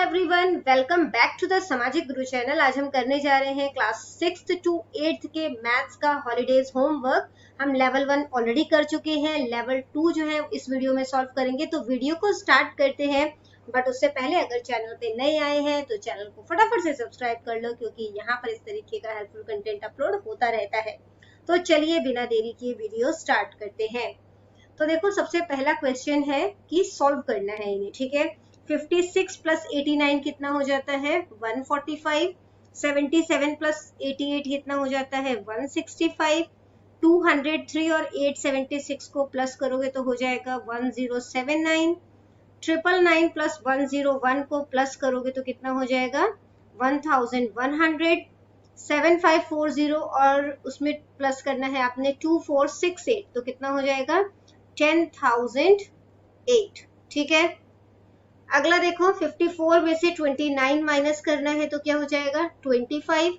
Everyone, welcome back to the Samajik Guru channel. आज हम करने जा रहे हैं क्लास 6th to 8th के मैथ्स का हॉलीडेज होमवर्क। हम लेवल 1 ऑलरेडी कर चुके हैं, लेवल 2 जो है इस वीडियो में सॉल्व करेंगे। तो वीडियो को स्टार्ट करते हैं, बट उससे पहले अगर चैनल पे नए आए हैं तो चैनल को फटाफट से सब्सक्राइब कर लो, क्योंकि यहाँ पर इस तरीके का हेल्पफुल कंटेंट अपलोड होता रहता है। तो चलिए बिना देरी किए वीडियो स्टार्ट करते हैं। तो देखो, सबसे पहला क्वेश्चन है कि सॉल्व करना है इन्हें, ठीक है। 56 प्लस 89 कितना हो जाता है? 145। 77 प्लस 88 कितना हो जाता है? 165। 203 और 876 को प्लस करोगे तो हो जाएगा 1079। 999 प्लस 101 को प्लस करोगे तो कितना हो जाएगा? 1100। 7540 और उसमें प्लस करना है आपने 2468, तो कितना हो जाएगा? 10,008। ठीक है। अगला देखो, 54 में से 29 माइनस करना है तो क्या हो जाएगा? 25।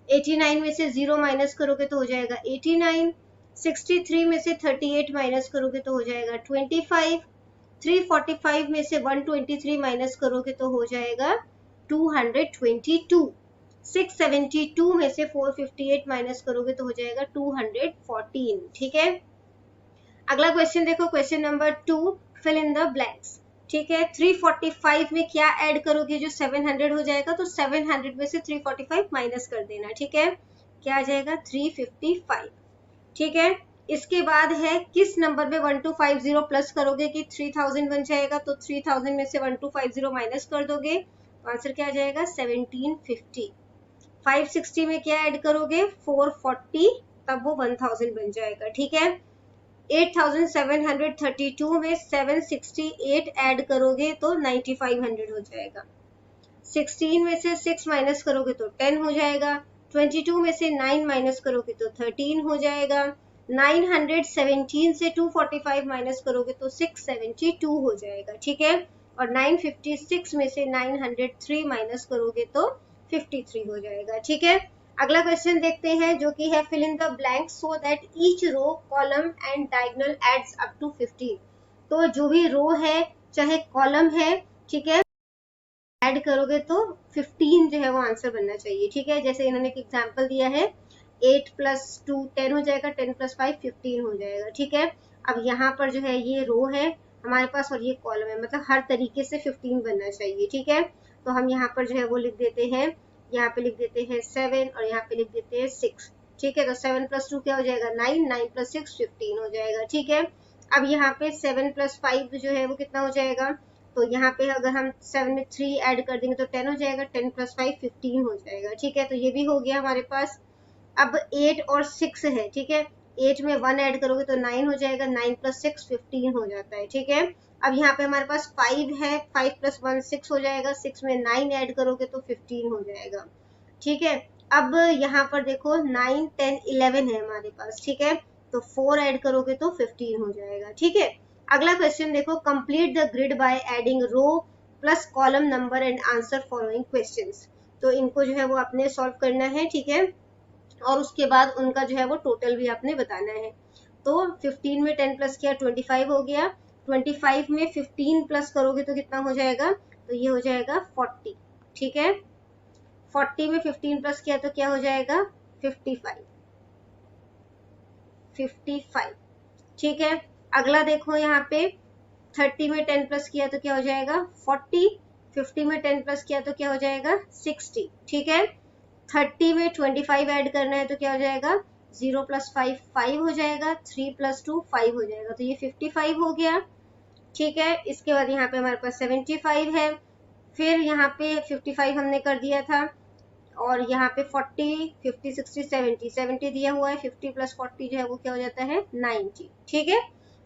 89 में से 0 माइनस करोगे तो हो जाएगा 89। 63 में से 38 माइनस करोगे तो हो जाएगा 25। 345 में से 123 माइनस करोगे तो हो जाएगा 222। 672 में से 458 माइनस करोगे तो हो जाएगा 214। ठीक है। अगला क्वेश्चन देखो, question number 2, fill in the blanks. ठीक है। 345 में क्या ऐड करोगे जो 700 हो जाएगा? तो 700 में से 345 माइनस कर देना। ठीक है। क्या आ जाएगा? 355। ठीक है। इसके बाद है किस नंबर में 1250 प्लस करोगे कि 3000 बन जाएगा? तो 3000 में से 1250 माइनस कर दोगे तो आंसर क्या आ जाएगा? 1750। 560 में क्या ऐड करोगे? 440, तब वो 1000 बन जाएगा। ठीक है। 8732 में 768 ऐड करोगे तो 9500 हो जाएगा। 16 में से 6 माइनस करोगे तो 10 हो जाएगा। 22 में से 9 माइनस करोगे तो 13 हो जाएगा। 917 से 245 माइनस करोगे तो 672 हो जाएगा। ठीक है। और 956 में से 903 माइनस करोगे तो 53 हो जाएगा। ठीक है। अगला क्वेश्चन देखते हैं, जो कि है fill in the blank so that each row, column and diagonal adds up to 15। तो जो भी रो है चाहे कॉलम है, ठीक है, ऐड करोगे तो 15 जो है वो आंसर बनना चाहिए। ठीक है। जैसे इन्होंने एक एग्जांपल दिया है, 8 प्लस 2 10 हो जाएगा, 10 प्लस 5 15 हो जाएगा। ठीक है। अब यहाँ पर जो है ये रो है हमारे पास और ये कॉलम है, मतलब हर तरीके से 15 बनना चाहिए। ठीक है। तो हम यहाँ पर जो है वो लिख देते हैं, यहाँ पे लिख देते हैं 7 और यहाँ पे लिख देते हैं 6। ठीक है। तो 7 प्लस 2 क्या हो जाएगा? 9। 9 प्लस 6 15 हो जाएगा। ठीक है। अब यहाँ पे 7 प्लस 5 जो है वो कितना हो जाएगा? तो यहाँ पे अगर हम 7 में 3 ऐड कर देंगे तो 10 हो जाएगा। 10 प्लस 5 15 हो जाएगा। ठीक है। तो ये भी हो गया हमारे पास। अब 8 और 6 है। ठीक है। 8 में 1 ऐड करोगे तो 9 हो जाएगा। 9 प्लस 6 15 हो जाता है। ठीक है। अब यहाँ पे हमारे पास 5 है, 5 प्लस 1 6 हो जाएगा। 6 में 9 ऐड करोगे तो 15 हो जाएगा। ठीक है। अब यहाँ पर देखो 9 10 11 है हमारे पास। ठीक है। तो 4 ऐड करोगे तो 15 हो जाएगा। ठीक है। अगला क्वेश्चन देखो, complete the grid by adding row plus column number and answer following questions. तो इनको जो है वो आपने सॉल्व करना है। ठीक है। और उसके बाद उनका जो है वो टोटल भी आपने बताना है। तो 15 में 10 प्लस किया 25 हो गया। 25 में 15 प्लस करोगे तो कितना हो जाएगा? तो ये हो जाएगा 40। ठीक है। 40 में 15 प्लस किया तो क्या हो जाएगा? 55। 55। ठीक है। अगला देखो यहाँ पे 30 में 10 प्लस किया तो क्या हो जाएगा? 40। 50 में 10 प्लस किया तो क्या हो जाएगा? 60। ठीक है। 30 में 25 ऐड करना है तो क्या हो जाएगा? 0 प्लस 5 5 हो जाएगा। 3 प्लस 2 5 हो जाएगा। तो ये 55 हो गया। ठीक है। इसके बाद यहाँ पे हमारे पास 75 है। फिर यहाँ पे 55 हमने कर दिया था, और यहाँ पे 40 50 60 70 70 दिया हुआ है। 50 प्लस 40 जो है वो क्या हो जाता है? 90। ठीक है।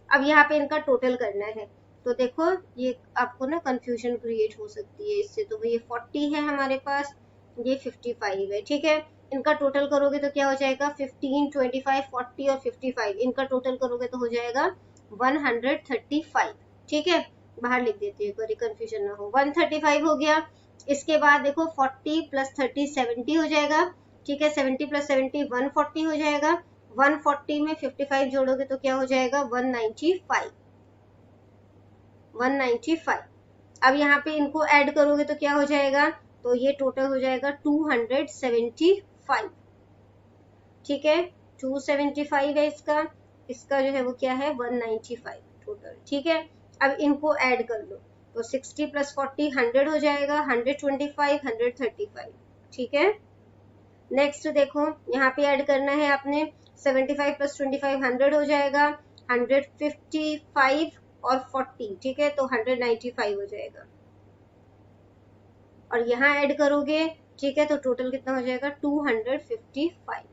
अब यहाँ पे इनका टोटल करना है। तो देखो, ये आपको ना कंफ्यूजन क्रिएट हो सकती है इससे। तो ये 40 है हमारे पास, ये 55 है। ठीक है। इनका टोटल करोगे तो क्या हो जाएगा? 15 25 40 और 55, इनका टोटल करोगे तो हो जाएगा 135। ठीक है। बाहर लिख देती है, कोई कंफ्यूजन ना हो। 135 हो गया। इसके बाद देखो 40 प्लस 30 70 हो जाएगा। ठीक है। 70 प्लस 70 140 हो जाएगा। 140 में 55 जोड़ोगे तो क्या हो जाएगा? 195। 195। अब यहाँ पे इनको ऐड करोगे तो क्या हो जाएगा, तो ये टोटल हो जाएगा 275। ठीक है, 275 है इसका, इसका जो है वो क्या है 195 टोटल। ठीक है, अब इनको ऐड कर लो तो 60 प्लस 40 100 हो जाएगा, 125 135। ठीक है, नेक्स्ट देखो यहाँ पे ऐड करना है आपने 75 प्लस 25 100 हो जाएगा, 155 और 40। ठीक है, तो 195 हो जाएगा और यहाँ ऐड करोगे, ठीक है, तो टोटल कितना हो जाएगा 255।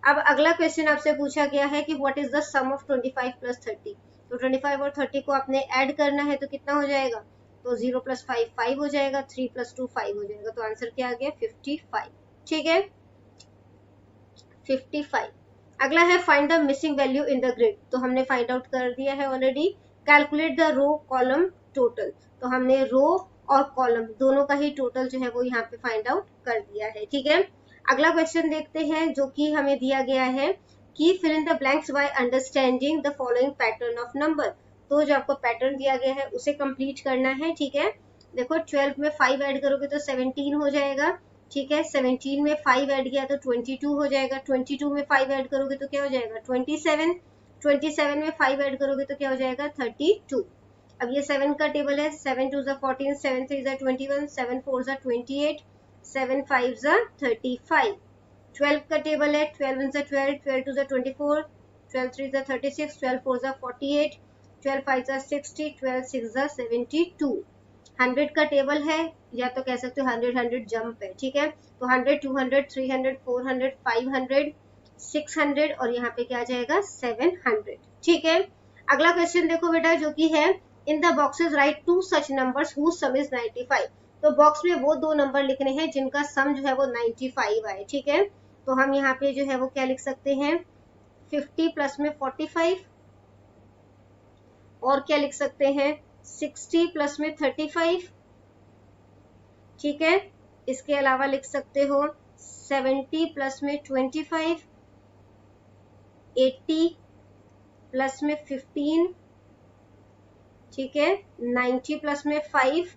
अब अगला क्वेश्चन आपसे पूछा गया है कि what is the sum of 25 plus 30। तो 25 और 30 को आपने ऐड करना है तो कितना हो जाएगा, तो 0 प्लस 5 5 हो जाएगा, 3 प्लस 2 5 हो जाएगा, तो आंसर क्या आ गया 55। ठीक है, 55। अगला है find the missing value in the grid. तो हमने फाइंड आउट कर दिया है already. Calculate the row column total. तो हमने रो और कॉलम दोनों का ही टोटल जो है वो यहाँ पे फाइंड आउट कर दिया है। ठीक है, अगला क्वेश्चन देखते हैं जो कि हमें दिया गया है कि fill in the blanks by understanding the following pattern of number. तो जो आपको पैटर्न दिया गया है उसे कंप्लीट करना है। ठीक है, देखो 12 में 5 ऐड करोगे तो 17 हो जाएगा। ठीक है, 17 में 5 ऐड किया तो 22 हो जाएगा, 22 में 5 ऐड करोगे तो क्या हो जाएगा 27, 27 में 5 ऐड करोगे तो क्या हो जाएगा 32। अब ये 7 का टेबल है, 7 2 14, 7 3 21, 7 4 28, 7 5 35। 12 का टेबल है, 12 1 12, 12 2 24, 12 3 36, 12 4 48, 12 5 60, 12 6 72। 100 का टेबल है, या तो कह सकते हो 100 100 जंप है। ठीक है, तो 100 200 300 400 500 600 और यहाँ पे क्या आ जाएगा 700। ठीक है, अगला क्वेश्चन देखो बेटा जो कि है in the boxes write two such numbers whose sum is 95। तो बॉक्स में वो दो नंबर लिखने हैं जिनका सम जो है वो 95 आए। ठीक है, तो हम यहाँ पे जो है वो क्या लिख सकते हैं 50 प्लस में 45 और क्या लिख सकते हैं 60 प्लस में 35। ठीक है, इसके अलावा लिख सकते हो 70 प्लस में 25, 80 प्लस में 15। ठीक है, 90 प्लस में 5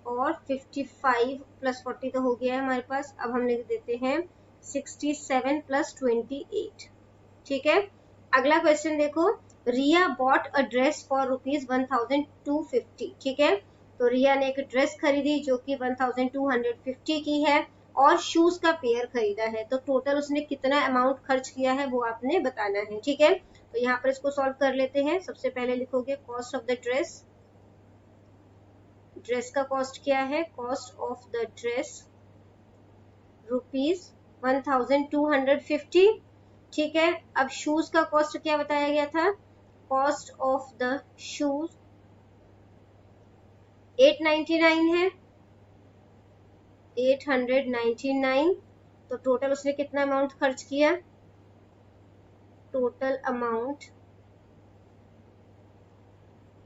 और 55 प्लस 40 तो हो गया है हमारे पास। अब हम लिख देते हैं 67 प्लस 28। ठीक है, अगला क्वेश्चन देखो रिया बॉट अ ड्रेस फॉर ₹1250। ठीक है, तो रिया ने एक ड्रेस खरीदी जो कि 1250 की है और शूज का पेयर खरीदा है। तो टोटल उसने कितना अमाउंट खर्च किया है वो आपने बताना है। ठीक है, तो यहाँ पर इसको सॉल्व कर लेते हैं। सबसे पहले लिखोगे cost of the dress. Dress का कॉस्ट क्या है, कॉस्ट ऑफ द ड्रेस ₹1250। ठीक है, अब शूज का कॉस्ट क्या बताया गया था, कॉस्ट ऑफ द शूज 899 है, 899। तो टोटल उसने कितना अमाउंट खर्च किया, टोटल अमाउंट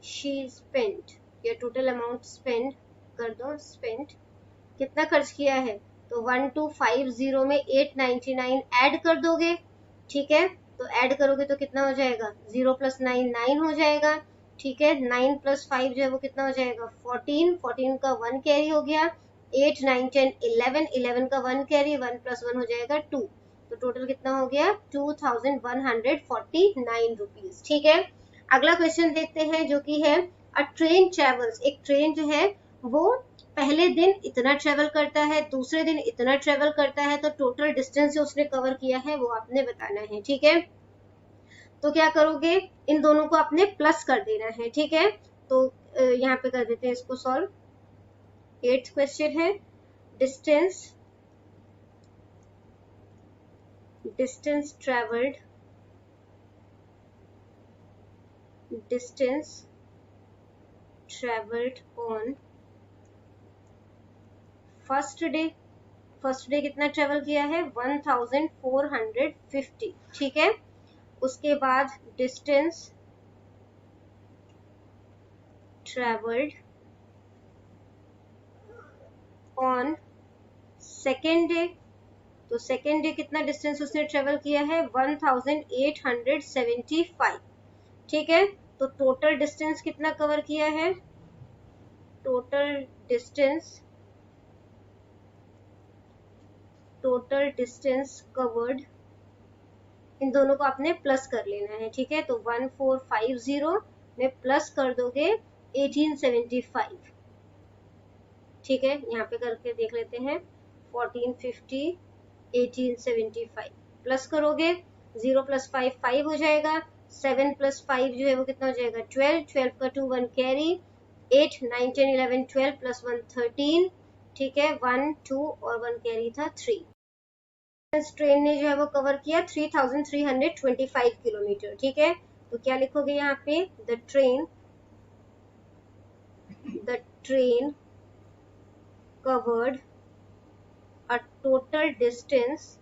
शी स्पेंट, या टोटल अमाउंट स्पेंड कर दो, स्पेंट कितना खर्च किया है, तो 1250 में 899 ऐड कर दोगे। ठीक है, तो ऐड करोगे तो कितना हो जाएगा 0 प्लस 9 9 हो जाएगा। ठीक है, 9 प्लस 5 जो है वो कितना हो जाएगा 14, 14 का 1 कैरी हो गया, 8 9 10 11, 11 का 1 कैरी, 1 प्लस 1 हो जाएगा 2। तो टोटल कितना हो गया 2149 रुपीज। ठीक है, अगला क्वेश्चन देखते हैं जो कि है अ ट्रेन ट्रेवल्स। एक ट्रेन जो है वो पहले दिन इतना ट्रेवल करता है, दूसरे दिन इतना ट्रेवल करता है, तो टोटल डिस्टेंस जो उसने कवर किया है वो आपने बताना है। ठीक है, तो क्या करोगे इन दोनों को आपने प्लस कर देना है। ठीक है, तो यहाँ पे कर देते हैं इसको सॉल्व। 8th क्वेश्चन है distance travelled, distance travelled on first day. First day कितना ट्रेवल किया है 1450। ठीक है, उसके बाद distance travelled on second day. तो सेकेंड डे कितना डिस्टेंस उसने ट्रेवल किया है 1875। ठीक है, तो टोटल डिस्टेंस कितना कवर किया है, टोटल डिस्टेंस कवर्ड, इन दोनों को आपने प्लस कर लेना है, ठीक है। तो 1450 में प्लस कर दोगे 1875, ठीक है। यहाँ पे करके देख लेते हैं, 1450 1875 प्लस करोगे, 0 + 5 5 हो जाएगा, 7 + 5 जो है वो कितना हो जाएगा 12, 12 का 2 1 कैरी, 8 9 10 11 12 + 1 13, ठीक है। 1 2 और 1 कैरी था 3। ट्रेन ने जो है वो कवर किया 3325 किलोमीटर, ठीक है। तो क्या लिखोगे यहाँ पे, the train covered a total distance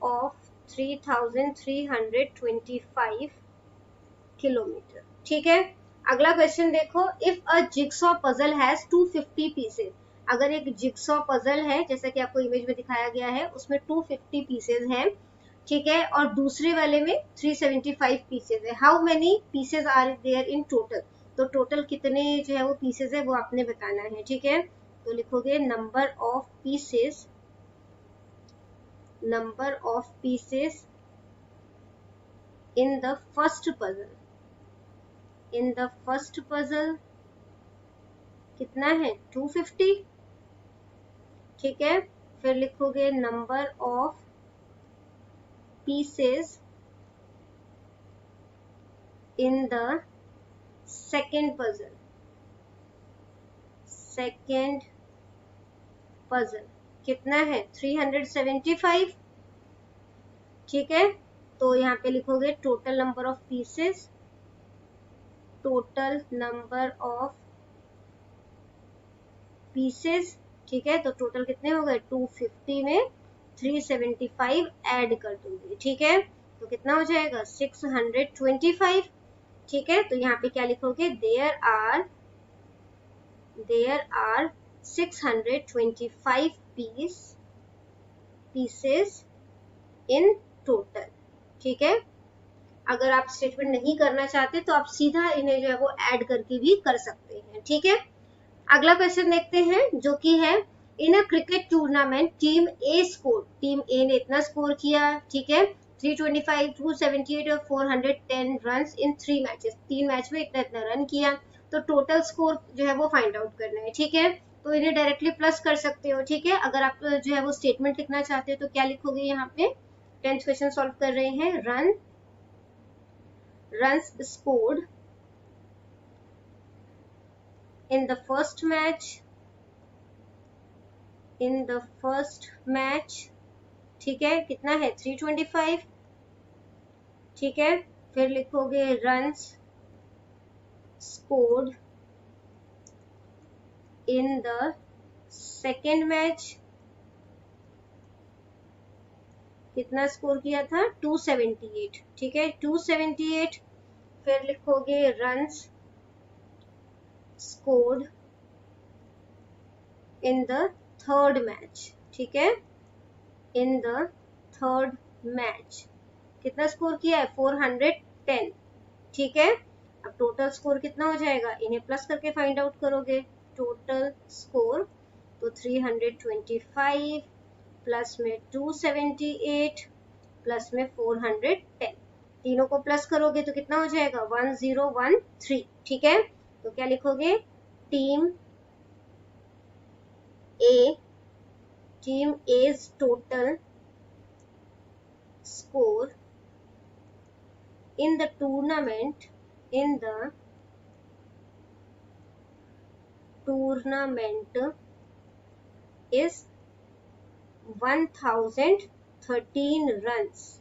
of 3325 kilometre, ठीक है। अगला क्वेश्चन देखो, if a jigsaw puzzle has 250 pieces, अगर एक जिगसॉ पजल है जैसा कि आपको इमेज में दिखाया गया है, उसमें 250 पीसेज हैं, ठीक है, और दूसरे वाले में 375 पीसेज है, how many pieces are there in total, तो टोटल कितने जो है वो पीसेज है वो आपने बताना है, ठीक है। तो लिखोगे number of pieces in the first puzzle, कितना है 250, ठीक है। फिर लिखोगे number of pieces in the second puzzle, कितना है 375, ठीक है। तो यहाँ पे लिखोगे टोटल नंबर ऑफ पीसेस, ठीक है। तो टोटल कितने हो गए 250 में 375 ऐड कर दोगे, ठीक है। तो कितना हो जाएगा 625, ठीक है। तो यहाँ पे क्या लिखोगे, there are 625 pieces in total, ठीक है। अगर आप स्टेटमेंट नहीं करना चाहते तो आप सीधा इन्हें जो है वो ऐड करके भी कर सकते हैं, ठीक है। अगला क्वेश्चन देखते हैं जो कि है, इन अ क्रिकेट टूर्नामेंट टीम ए ने इतना स्कोर किया, ठीक है, 325 278 और 410 रन्स इन 3 मैचेस, 3 मैच में इतना इतना रन किया, तो टोटल स्कोर जो है वो फाइंड आउट करना है, ठीक है। तो इन्हें डायरेक्टली प्लस कर सकते हो, ठीक है। अगर आप जो है वो स्टेटमेंट लिखना चाहते हो तो क्या लिखोगे, यहाँ पे 10th क्वेश्चन सॉल्व कर रहे हैं, runs scored in the first match, ठीक है, कितना है 325, ठीक है। फिर लिखोगे runs scored in the second match, कितना स्कोर किया था 278, ठीक है 278। फिर लिखोगे runs scored in the third match, ठीक है, इन द थर्ड मैच कितना स्कोर किया है 410, ठीक है। अब टोटल स्कोर कितना हो जाएगा, इन्हें प्लस करके फाइंड आउट करोगे, टोटल स्कोर तो 325 प्लस में 278 प्लस में 410, तीनों को प्लस करोगे तो कितना हो जाएगा 1013, ठीक है। तो क्या लिखोगे, team A's total score in the tournament is 1013 runs,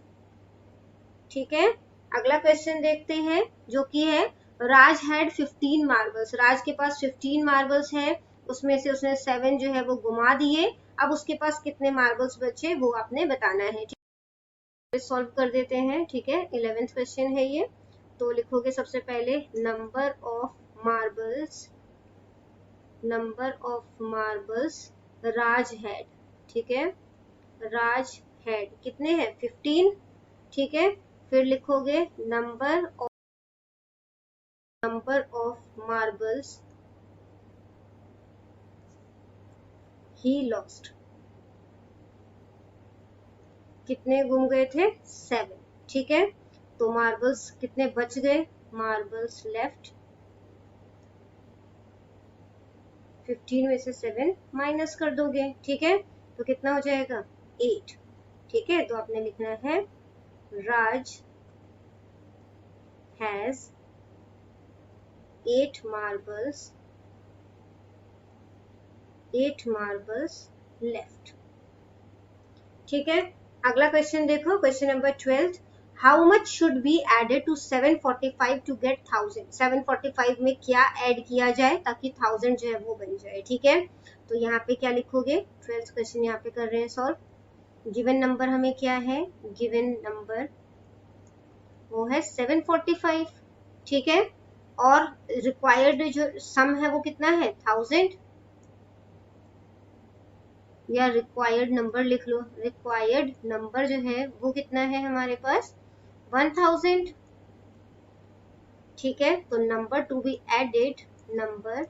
ठीक है। अगला क्वेश्चन देखते हैं जो कि है, राज हैड 15 मार्बल्स, राज के पास 15 मार्बल्स है, उसमें से उसने 7 जो है वो घुमा दिए, अब उसके पास कितने मार्बल्स बचे वो आपने बताना है, सॉल्व कर देते हैं, ठीक है। 11th क्वेश्चन है ये। तो लिखोगे सबसे पहले number of marbles Raj had, ठीक है, राज हेड कितने हैं 15, ठीक है। फिर लिखोगे number of marbles he lost, कितने गुम गए थे 7, ठीक है। तो मार्बल्स कितने बच गए, मार्बल्स लेफ्ट 15 में से 7 माइनस कर दोगे, ठीक है। तो कितना हो जाएगा 8, ठीक है। तो आपने लिखना है राज हैज 8 मार्बल्स लेफ्ट, ठीक है। अगला क्वेश्चन देखो, question number 12, how much should be added to 745 to get 1000। 745 में क्या ऐड किया जाए ताकि 1000 जो है वो बन जाए, ठीक है। तो यहाँ पे क्या लिखोगे, 12th क्वेश्चन यहाँ पे कर रहे हैं सॉल्व। गिवन नंबर हमें क्या है, गिवन नंबर वो है 745, ठीक है। और रिक्वायर्ड जो सम है वो कितना है 1000, या रिक्वायर्ड नंबर लिख लो, रिक्वायर्ड नंबर जो है वो कितना है हमारे पास 1000, ठीक है। तो number to be added, number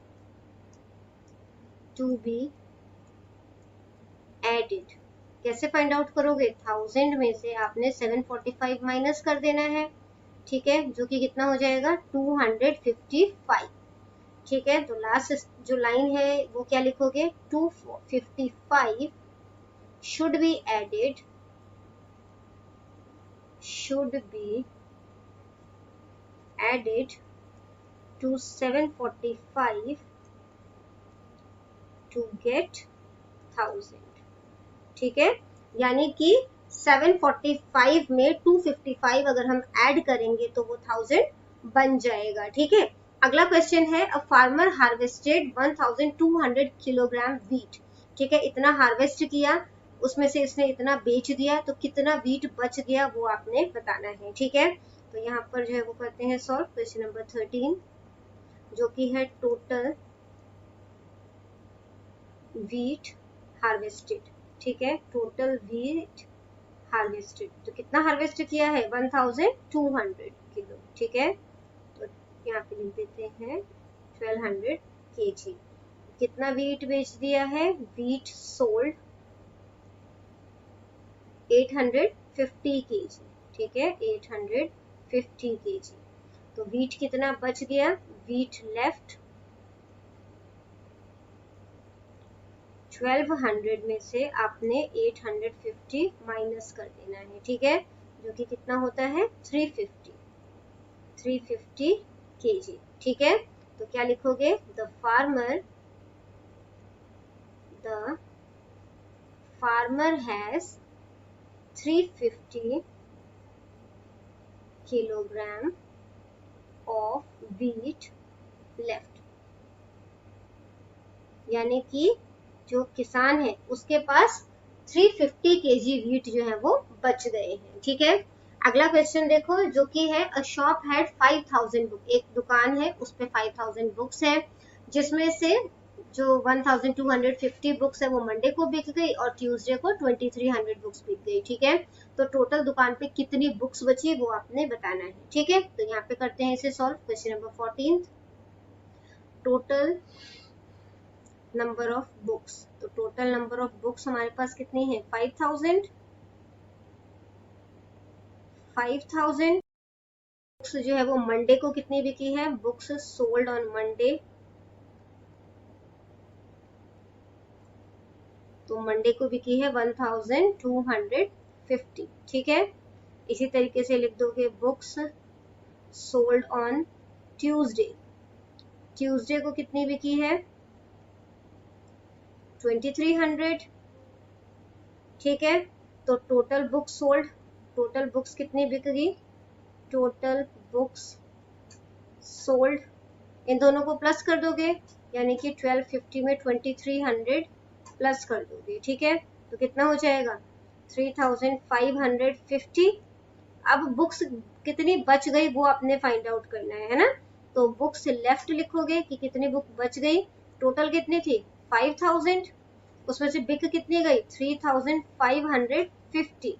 to be added कैसे फाइंड आउट करोगे, 1000 में से आपने 745 माइनस कर देना है, ठीक है, जो कि कितना हो जाएगा 255, ठीक है। तो लास्ट जो लाइन है वो क्या लिखोगे, 255 should be added to 745 to get 1000, ठीक है। यानी कि 745 में 255 अगर हम ऐड करेंगे तो वो 1000 बन जाएगा, ठीक है। अगला क्वेश्चन है, a farmer harvested 1200 kilogram wheat, ठीक है। इतना हार्वेस्ट किया, उसमें से इसने इतना बेच दिया, तो कितना वीट बच गया वो आपने बताना है, ठीक है। तो यहाँ पर जो है वो करते हैं सॉल्व, क्वेश्चन नंबर 13 जो कि है टोटल वीट हार्वेस्टेड, ठीक है। टोटल वीट हार्वेस्टेड, तो कितना हार्वेस्ट किया है 1200 किलो, ठीक है। तो यहाँ पे लिख देते हैं 1200 kg। कितना वीट बेच दिया है, वीट सोल्ड 850 kg, ठीक है, 850 kg। तो वीट कितना बच गया, वीट लेफ्ट 1200 में से आपने 850 माइनस कर देना है, ठीक है, जो कि कितना होता है 350 kg, ठीक है। तो क्या लिखोगे, the farmer has 350 kilogram of wheat left, यानी कि जो किसान है उसके पास 350 kg वीट जो है वो बच गए हैं, ठीक है। अगला क्वेश्चन देखो, जो कि है अ शॉप हैड 5000 बुक, एक दुकान है उस पे 5000 बुक्स है, जिसमें से जो 1250 बुक्स है वो मंडे को बिक गई और ट्यूसडे को 2300 बुक्स बिक गई, ठीक है। तो टोटल दुकान पे कितनी बुक्स बची वो आपने बताना है, ठीक है। तो यहाँ पे करते हैं इसे solve, question number 14, total number of books, तो टोटल नंबर ऑफ बुक्स हमारे पास कितनी है 5000 बुक्स जो है वो मंडे को कितनी बिकी है, बुक्स सोल्ड ऑन मंडे, तो मंडे को बिकी है 1250, ठीक है। इसी तरीके से लिख दोगे books sold on Tuesday, Tuesday को कितनी बिकी है 2300, ठीक है। तो total books sold, total books कितनी बिक गई, टोटल बुक्स सोल्ड, इन दोनों को प्लस कर दोगे, यानी कि 1250 में 2300 प्लस कर दोगे, ठीक है। तो कितना हो जाएगा 3550। अब बुक्स कितनी बच गई वो आपने फाइंड आउट करना है ना। तो बुक्स लेफ्ट लिखोगे कि कितनी बुक बच गई, टोटल कितनी थी 5000, उसमें से बिक कितनी गई 3550, 50,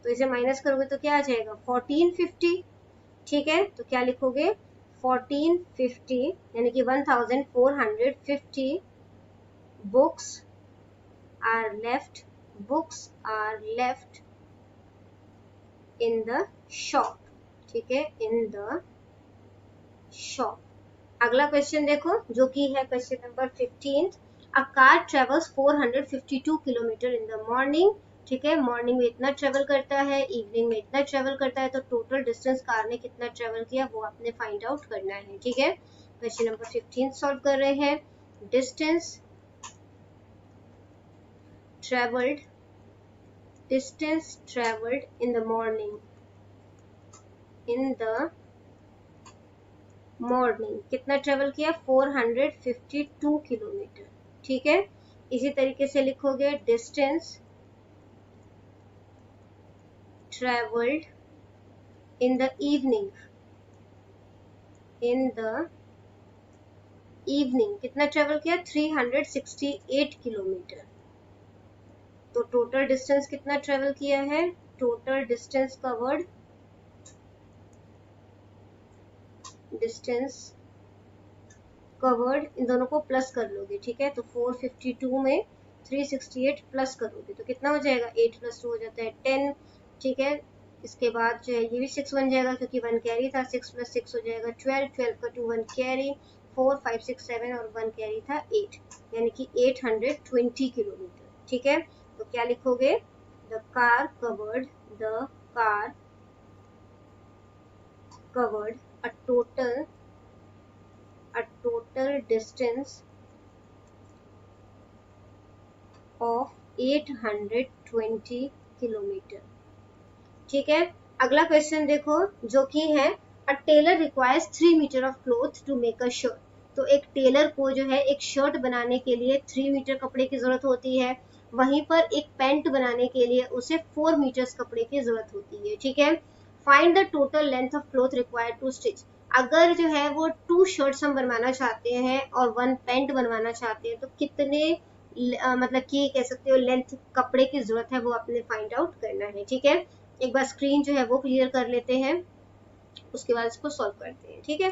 तो इसे माइनस करोगे तो क्या आ जाएगा 1450। ठीक है, तो क्या लिखोगे 1450 यानी कि 1450 books are left, books are left in the shop. ठीक है, इन द शॉप। अगला क्वेश्चन देखो जो कि है question number 15। A car travels 452 kilometre in the morning. ठीक है, मॉर्निंग में इतना ट्रेवल करता है, इवनिंग में इतना ट्रेवल करता है, तो टोटल डिस्टेंस कार ने कितना ट्रेवल किया वो आपने फाइंड आउट करना है। ठीक है, क्वेश्चन नंबर 15 सॉल्व कर रहे हैं। Distance travelled, distance travelled in the morning, in the morning कितना ट्रेवल किया 452 किलोमीटर। ठीक है, इसी तरीके से लिखोगे distance travelled in the evening, in the evening कितना ट्रेवल किया 368 किलोमीटर। तो टोटल डिस्टेंस कितना ट्रेवल किया है, total distance covered, distance covered, इन दोनों को प्लस कर लोगे। ठीक है, तो 452 में 368 प्लस करोगे तो कितना हो जाएगा 8 + 2 हो जाता है 10। ठीक है, इसके बाद जो है ये भी 6 बन जाएगा क्योंकि 1 कैरी था, 6 + 6 हो जाएगा 12, 12 का 2 1 कैरी, 4 5 6 7 और 1 कैरी था 8, यानी कि 820 किलोमीटर। ठीक है, तो क्या लिखोगे the car covered, the car covered a total distance of 820 kilometre. ठीक है, अगला क्वेश्चन देखो जो कि है a tailor requires 3 metre of cloth to make a shirt. तो एक टेलर को जो है एक शर्ट बनाने के लिए 3 मीटर कपड़े की जरूरत होती है, वहीं पर एक पैंट बनाने के लिए उसे 4 मीटर्स कपड़े की जरूरत होती है। ठीक है, find the total length of cloth required to stitch. अगर जो है वो 2 शर्ट्स हम बनवाना चाहते हैं और 1 पैंट बनवाना चाहते हैं तो कितने मतलब कि कह सकते हो लेंथ कपड़े की जरूरत है वो आपने फाइंड आउट करना है। ठीक है, एक बार स्क्रीन जो है वो क्लियर कर लेते हैं, उसके बाद इसको सॉल्व करते हैं। ठीक है,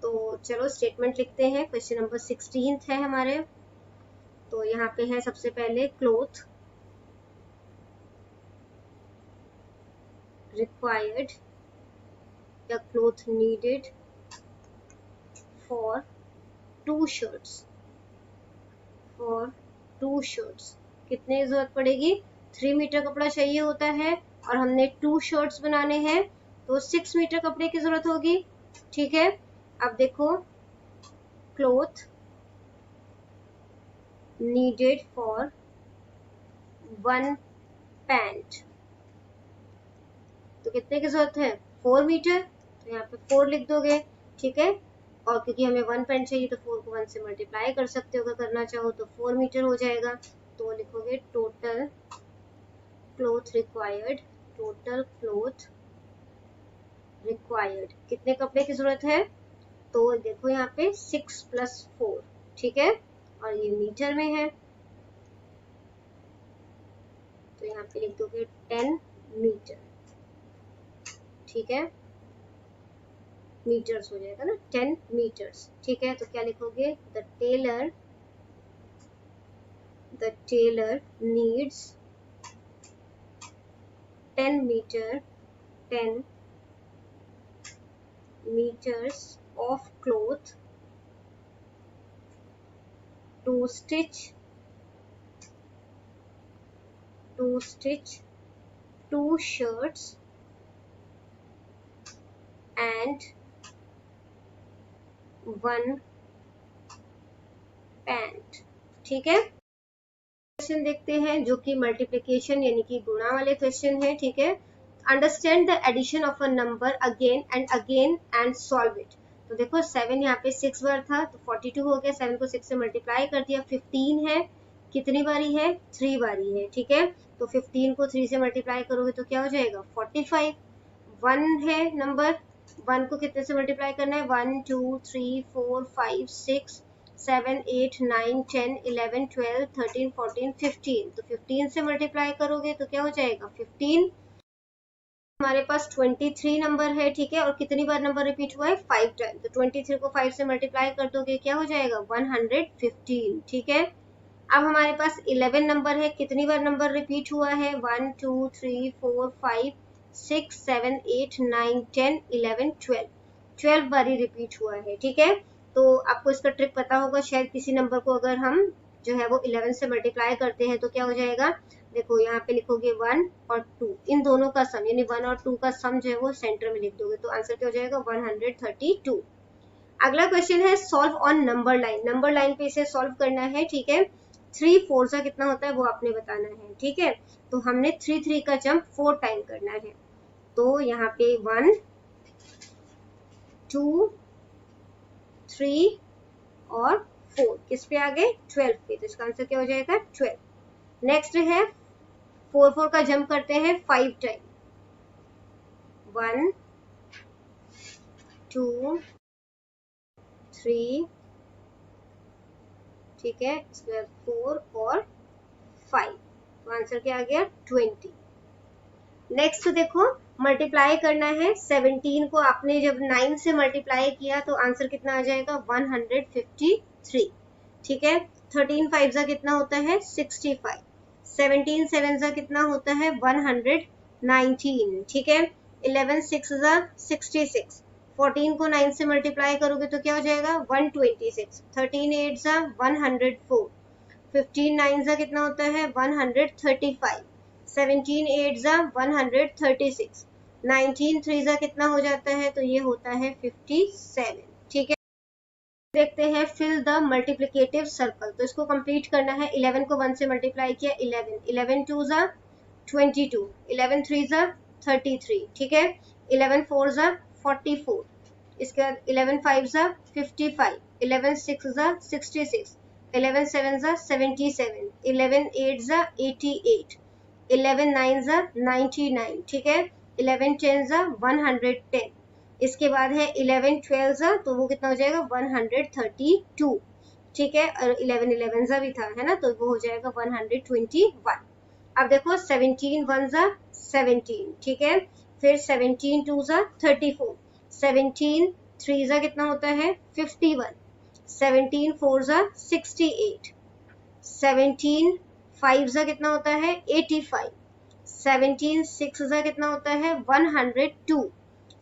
तो चलो स्टेटमेंट लिखते हैं। क्वेश्चन नंबर 16 है हमारे, तो यहाँ पे है सबसे पहले क्लॉथ रिक्वायर्ड या cloth needed for 2 shirts, for 2 shirts कितने की जरूरत पड़ेगी 3 मीटर कपड़ा चाहिए होता है और हमने 2 शर्ट्स बनाने हैं तो 6 मीटर कपड़े की जरूरत होगी। ठीक है, अब देखो क्लॉथ नीडेड फॉर 1 पैंट, तो कितने की जरूरत है 4 मीटर, तो यहाँ पे 4 लिख दोगे। ठीक है, और क्योंकि हमें 1 पैंट चाहिए तो 4 को 1 से मल्टीप्लाई कर सकते हो, अगर करना चाहो तो 4 मीटर हो जाएगा। तो लिखोगे total cloth required, total cloth required कितने कपड़े की जरूरत है, तो देखो यहाँ पे 6 + 4। ठीक है, और ये मीटर में है तो यहाँ पे लिख दोगे 10 मीटर। ठीक है, मीटर्स हो जाएगा ना 10 मीटर्स। ठीक है, तो क्या लिखोगे the tailor needs 10 meters of cloth to stitch 2 shirts and 1 pant. ठीक है, क्वेश्चन देखते हैं जो कि मल्टीप्लिकेशन यानी कि गुणा वाले क्वेश्चन है। ठीक है, understand the addition of a number again and solve it. तो देखो 7 यहाँ पे 6 बार था तो 42 हो गया, 7 को 6 से मल्टीप्लाई कर दिया। 15 है, कितनी बारी है 3 बारी है। ठीक है, तो 15 को 3 से मल्टीप्लाई करोगे तो क्या हो जाएगा 45। 1 है नंबर, 1 को कितने से मल्टीप्लाई करना है 1 2 3 4 5 6 7 8 9 10 11 12 13 14 15, तो 15 से मल्टीप्लाई करोगे तो क्या हो जाएगा 15। हमारे पास 23 नंबर है, ठीक है, और कितनी बार नंबर रिपीट हुआ है 5 टाइम, तो 23 को 5 से मल्टीप्लाई कर दोगे क्या हो जाएगा 115, ठीक है। अब हमारे पास 11 नंबर है, कितनी बार नंबर रिपीट हुआ है 1 2 3 4 5 6 7 8 9 10 11 12, 12 बार ही रिपीट हुआ है, ठीक है। तो आपको इसका ट्रिक पता होगा शायद, किसी नंबर को अगर हम जो है वो 11 से मल्टीप्लाई करते हैं तो क्या हो जाएगा, देखो यहाँ पे लिखोगे 1 और 2, इन दोनों का सम यानी 1 और 2 का सम जो है वो सेंटर में लिख दोगे, तो आंसर क्या हो जाएगा 132। अगला क्वेश्चन है solve on number line, number line पे इसे सॉल्व करना है, ठीक है। 3 4 का कितना होता है वो आपने बताना है, ठीक है। तो हमने 3 3 का जंप 4 टाइम करना है, तो यहाँ पे 1 2 3 और 4 किस पे आ गए 12 पे, तो इसका आंसर क्या हो जाएगा 12। नेक्स्ट है 4 4 का जंप करते हैं 5 टाइम, 1 2 3, ठीक है, इसके बाद 4 और 5, तो आंसर क्या आ गया 20। नेक्स्ट देखो मल्टीप्लाई करना है 17 को, आपने जब 9 से मल्टीप्लाई किया तो आंसर कितना आ जाएगा 153, ठीक है। 13 5 जा कितना होता है 65, 17 7 जा कितना होता है 119, ठीक है। 11 6 जा 66, 14 को 9 से मल्टीप्लाई करोगे तो क्या हो जाएगा 126, 13 8 जा 104, 15 9 जा कितना होता है 135, 17 8 जा 136, 19 3 जा कितना हो जाता है, तो ये होता है 57, ठीक है। देखते हैं फिल द मल्टीप्लिकेटिव सर्कल, तो इसको कंप्लीट करना है। 11 को 1 से मल्टीप्लाई किया 11, 11 2 जा 22, 11 3 जा 33, ठीक है। 11 4 जा 44, इसके बाद 11 5 जा 55, 11 6 जा 66, 11 7 जा 77, 11 8 जा 88, 11 9 जा 99, ठीक है। 11 10 जा 110, इसके बाद है 11 12 जा, तो वो कितना हो जाएगा 132, ठीक है, और 11 11 जा भी था, है ना, तो वो हो जाएगा 121। अब देखो 17 1 जा 17, ठीक है, फिर 17 2 जा 34, 17 3 जा कितना होता है 51, 17 4 जा 68, 17 5 जा कितना होता है 85, 17 6 जा कितना होता है 102,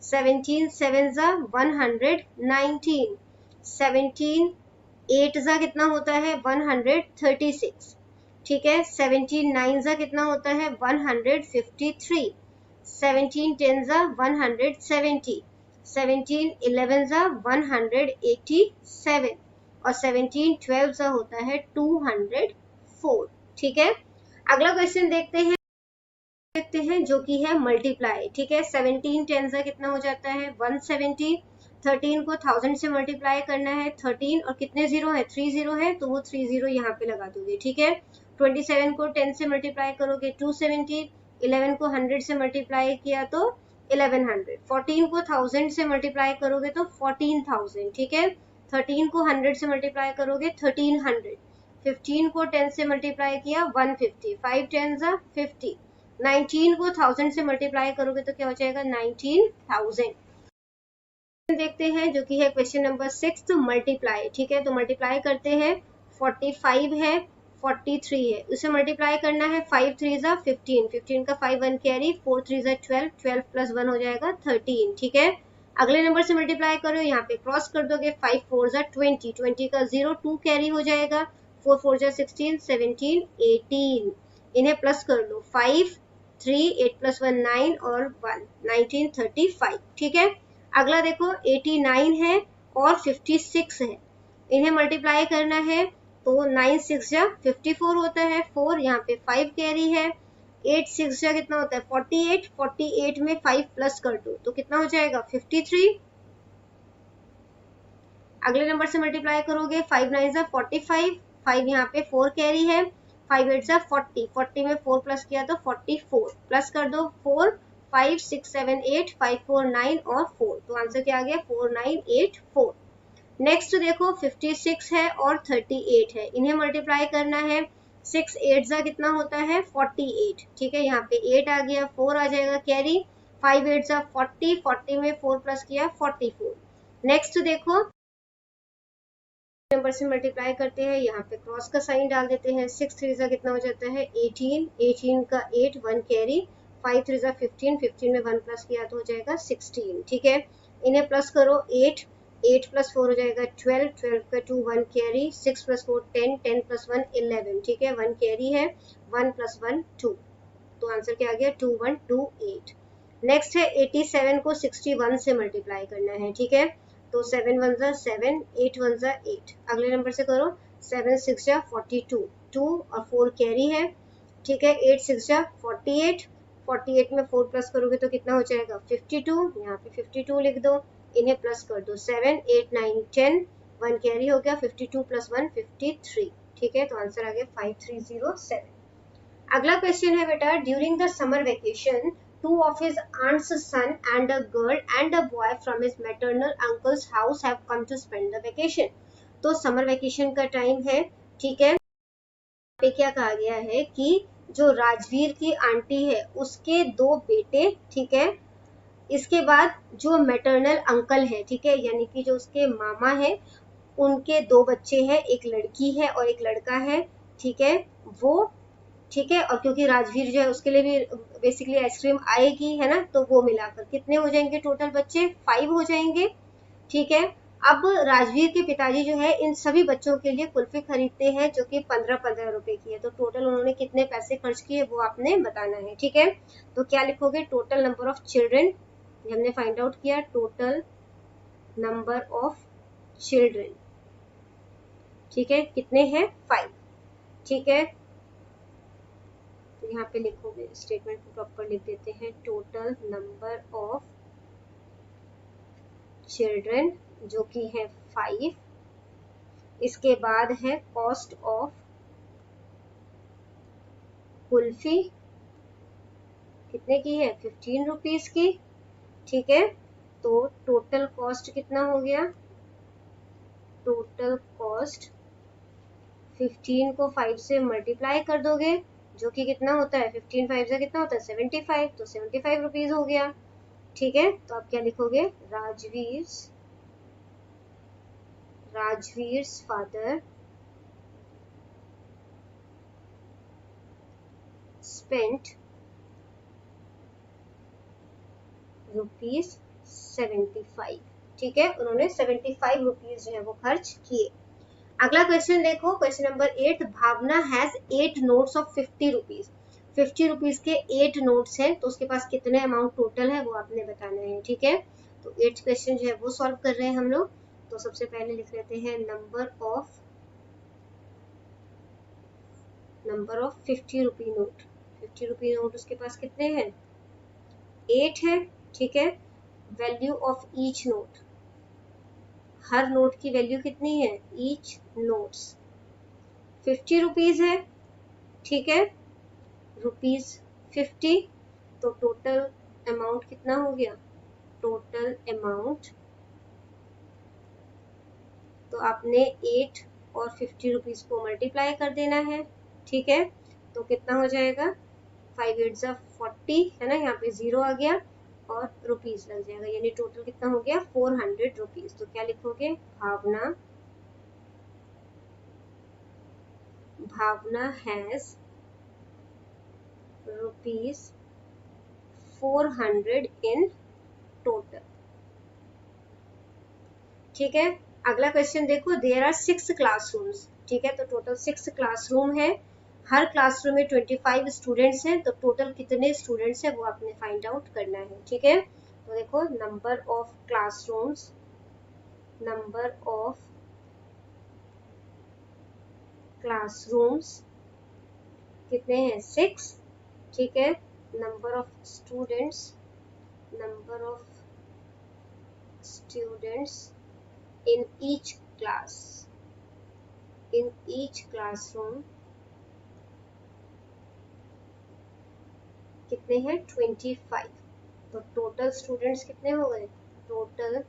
17 7 जा 119, 17 8 जा कितना होता है 136, ठीक है। 17 9 जा कितना होता है 153, 17 10 जा 170, 17 11 जा 187 और 17 12 जा होता है 204, ठीक है। अगला क्वेश्चन देखते हैं जो कि है मल्टीप्लाई, ठीक है। 17 10 जा कितना हो जाता है 170, 13 को 1000 से मल्टीप्लाई करना है, 13 और कितने जीरो है 3 जीरो है, तो वो 3 जीरो यहाँ पे लगा दोगे, ठीक है। 27 को 10 से मल्टीप्लाई करोगे 270, 11 को 100 से मल्टीप्लाई किया तो 1100, 14 को 1000 से मल्टीप्लाई करोगे तो 14000, ठीक है। 13 को 100 से मल्टीप्लाई करोगे 1300, 15 को 10 से मल्टीप्लाई किया 150, 5 10 जा 50, 19 को 1000 से मल्टीप्लाई करोगे तो क्या हो जाएगा 19000। देखते हैं जो कि है क्वेश्चन नंबर 6 तो मल्टीप्लाई, ठीक है। तो मल्टीप्लाई करते हैं 45 है 43 है, उसे मल्टीप्लाई करना है 5 3 जा 15, 15 का 5 1 कैरी, 4 3 जा 12, 12 प्लस 1 हो जाएगा 13, ठीक है। अगले नंबर से मल्टीप्लाई करो, यहाँ पे क्रॉस कर दोगे 5 4 जा 20, 20 का 0 2 कैरी हो जाएगा, 4 4 जा 16, 17 18, इन्हें प्लस कर लो 5 3 8 प्लस 1 9 और 1 1935, ठीक है। अगला देखो 89 है और 56 है, इन्हें मल्टीप्लाई करना है, तो 9 6 जा 54 होता है, 4 यहाँ पे 5 कैरी है, 8 6 जा कितना होता है 48, 48 में 5 प्लस कर दो तो कितना हो जाएगा 53। अगले नंबर से मल्टीप्लाई करोगे 5 9 जा 45, 5 यहाँ पे 4 कैरी है, 5 8 जा 40, 40 में 4 प्लस किया तो 44, प्लस कर दो 4 5 6 7 8 5 4 9 और 4, तो आंसर क्या आ गया 4984। नेक्स्ट देखो 56 है और 38 है, इन्हें मल्टीप्लाई करना है। 6 8 जा कितना होता है 48, ठीक है, यहाँ पे 8 आ गया, 4 आ जाएगा कैरी, 5 8 जा 40, 40 में 4 प्लस किया 44। नेक्स्ट देखो नंबर से मल्टीप्लाई करते हैं, यहाँ पे क्रॉस का साइन डाल देते हैं। 6 3 जा कितना हो जाता है 18, 18 का 8 1 कैरी, 5 3 जा 15, 15 में 1 प्लस किया तो हो जाएगा 16, ठीक है। इन्हें प्लस करो 8, 8 प्लस 4 हो जाएगा 12, 12 का 2 1 कैरी, 6 प्लस 4 10, 10 प्लस 1 11, ठीक है, 1 कैरी है, 1 प्लस 1 2, तो आंसर क्या आ गया 2128। नेक्स्ट है 87 को 61 से मल्टीप्लाई करना है, ठीक है, तो 7 1 जा 7, 8 1 जा 8, अगले नंबर से करो, 7 6 जा 42, 2 और 4 कैरी है, ठीक है, 8 6 जा 48, 48 में 4 प्लस करोगे तो कितना हो जाएगा 52, यहाँ पे 52 लिख दो, इन्हें प्लस कर दो 7 8 9 10, 1 कैरी हो गया, 52 प्लस 1 53, ठीक है, तो आंसर आ गया 5307। अगला क्वेश्चन है बेटा, during the summer vacation two of his aunt's son and a girl and a boy from his maternal uncle's house have come to spend the vacation। तो समर वेकेशन का time है, ठीक है, पे क्या कहा गया है कि जो राजवीर की आंटी है उसके 2 बेटे, ठीक है, इसके बाद जो मैटरनल अंकल है, ठीक है, यानी कि जो उसके मामा है, उनके 2 बच्चे हैं, एक लड़की है और एक लड़का है, ठीक है, वो, ठीक है, और क्योंकि राजवीर जो है उसके लिए भी बेसिकली आइसक्रीम आएगी, है ना, तो वो मिलाकर कितने हो जाएंगे टोटल बच्चे 5 हो जाएंगे, ठीक है। अब राजवीर के पिताजी जो है इन सभी बच्चों के लिए कुल्फी खरीदते हैं जो कि 15-15 रुपए की है, तो टोटल उन्होंने कितने पैसे खर्च किए वो आपने बताना है, ठीक है। तो क्या लिखोगे, टोटल नंबर ऑफ चिल्ड्रन, हमने फाइंड आउट किया टोटल नंबर ऑफ चिल्ड्रन, ठीक है, कितने हैं 5, ठीक है, तो यहाँ पे लिखोगे, स्टेटमेंट को प्रॉपर लिख देते हैं, टोटल नंबर ऑफ चिल्ड्रन जो कि है 5, इसके बाद है कॉस्ट ऑफ कुल्फी, कितने की है 15 रुपीज की, ठीक है, तो टोटल कॉस्ट कितना हो गया, टोटल कॉस्ट 15 को 5 से मल्टीप्लाई कर दोगे जो कि कितना होता है 15 5 से कितना होता है 75, तो 75 रुपीज हो गया, ठीक है। तो आप क्या लिखोगे, राजवीर्स फादर स्पेंट ₹75, ठीक है, उन्होंने 75 रुपीज जो है वो खर्च किए। अगला क्वेश्चन देखो, question number 8, Bhavna has 8 notes of 50 rupees, 50 rupees के 8 नोट्स हैं, तो उसके पास कितने अमाउंट टोटल है वो आपने बताना है, ठीक है। तो 8th क्वेश्चन जो है वो सॉल्व कर रहे हैं हम लोग। तो सबसे पहले लिख लेते हैं number of 50 rupee note, 50 rupee note उसके पास कितने हैं 8 है, ठीक है। Value of each note, her note की वैल्यू कितनी है, ईच नोट्स 50 रुपीज है, ठीक है, रुपीज 50, तो टोटल अमाउंट कितना हो गया, टोटल अमाउंट, तो आपने 8 और 50 रुपीज को मल्टीप्लाई कर देना है, ठीक है, तो कितना हो जाएगा 5 8 जा 40, है ना, यहाँ पे 0 आ गया और रुपीज लग जाएगा, यानी टोटल कितना हो गया 400 रुपीज। तो क्या लिखोगे, भावना हैज ₹400 इन टोटल, ठीक है। अगला क्वेश्चन देखो, देयर आर 6 क्लासरूम्स, ठीक है, तो टोटल 6 क्लासरूम है, हर क्लासरूम में 25 स्टूडेंट्स हैं, तो टोटल कितने स्टूडेंट्स हैं वो आपने फाइंड आउट करना है, ठीक है। तो देखो नंबर ऑफ क्लासरूम्स, कितने हैं 6, ठीक है। Number of students in each classroom कितने हैं 25, तो टोटल स्टूडेंट्स कितने हो गए, टोटल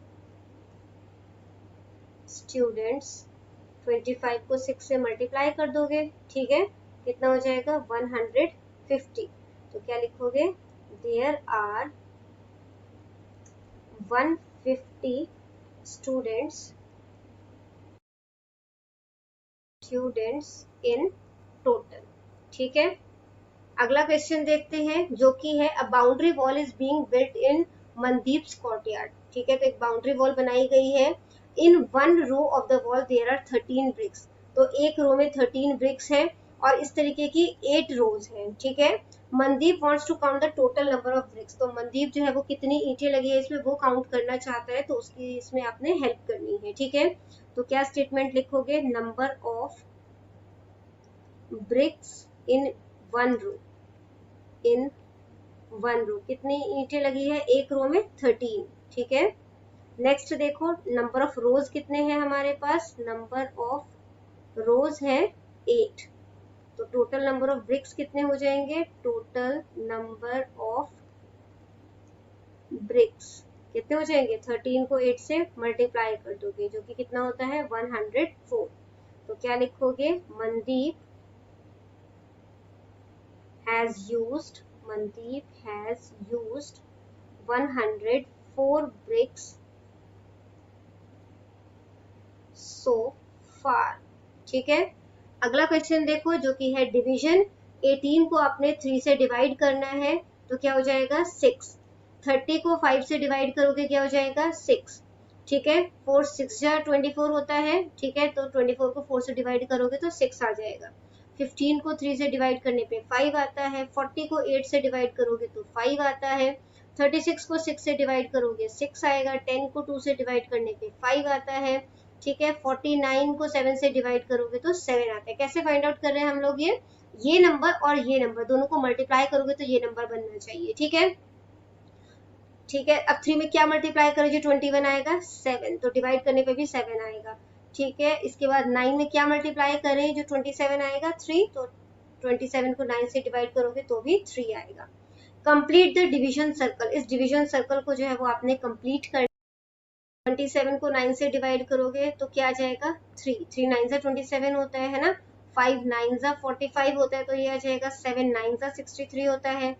स्टूडेंट्स, 25 को 6 से मल्टीप्लाई कर दोगे, ठीक है, कितना हो जाएगा 150। तो क्या लिखोगे, there are 150 students in total. ठीक है, अगला क्वेश्चन देखते हैं जो कि है a boundary wall is being built in Mandeep's courtyard. ठीक है, तो एक बाउंड्री वॉल बनाई गई है। In one row of the wall there are 13 bricks. तो एक रो में 13 ब्रिक्स है और इस तरीके की 8 रोज हैं। ठीक है, Mandeep wants to count the total number of bricks. तो मनदीप जो है वो कितनी ईंटें लगी है इसमें वो काउंट करना चाहता है, तो उसकी इसमें आपने हेल्प करनी है। ठीक है, तो क्या स्टेटमेंट लिखोगे, number of bricks in one row, in one row कितनी ईंटें लगी है एक रो में, 13। ठीक है, नेक्स्ट देखो नंबर ऑफ रोज कितने हैं हमारे पास, नंबर ऑफ रोज है 8। तो टोटल नंबर ऑफ ब्रिक्स कितने हो जाएंगे, टोटल नंबर ऑफ ब्रिक्स कितने हो जाएंगे, 13 को 8 से मल्टीप्लाई कर दोगे जो कि कितना होता है 104। तो क्या लिखोगे, Mandeep has used 104 bricks so far। ठीक है, अगला क्वेश्चन देखो जो कि है डिवीजन। 18 को आपने 3 से डिवाइड करना है तो क्या हो जाएगा 6। 30 को 5 से डिवाइड करोगे क्या हो जाएगा 6। ठीक है, 4 6 जा 24 होता है। ठीक है, तो 24 को 4 से डिवाइड करोगे तो 6 आ जाएगा। 15 को 3 से डिवाइड करने पे 5 आता है। 40 को 8 से डिवाइड करोगे तो 5 आता है। 36 को 6 से डिवाइड करोगे 6 आएगा। 10 को 2 से डिवाइड करने पे 5 आता है। ठीक है, 49 को 7 से डिवाइड करोगे तो 7 आता है। कैसे फाइंड आउट कर रहे हैं हम लोग, ये नंबर और ये नंबर दोनों को मल्टीप्लाई करोगे तो ये नंबर बनना चाहिए। ठीक है, ठीक है, अब 3 में क्या मल्टीप्लाई करोगे, 21 आएगा, 7 तो डिवाइड करने पे भी 7 आएगा। ठीक है, इसके बाद 9 में क्या मल्टीप्लाई करें, जो 27 आएगा 3, तो 27 को 9 से डिवाइड करोगे तो भी 3 आएगा। कंप्लीट द डिवीजन सर्कल, इस डिवीजन सर्कल को जो है वो आपने कंप्लीट कर 27 को 9 से डिवाइड करोगे तो क्या आ जाएगा 3। 3 9 जा 27 होता है ना, 5 9 जा 45 होता है तो ये आ जाएगा। 7 9 जा 63 होता है।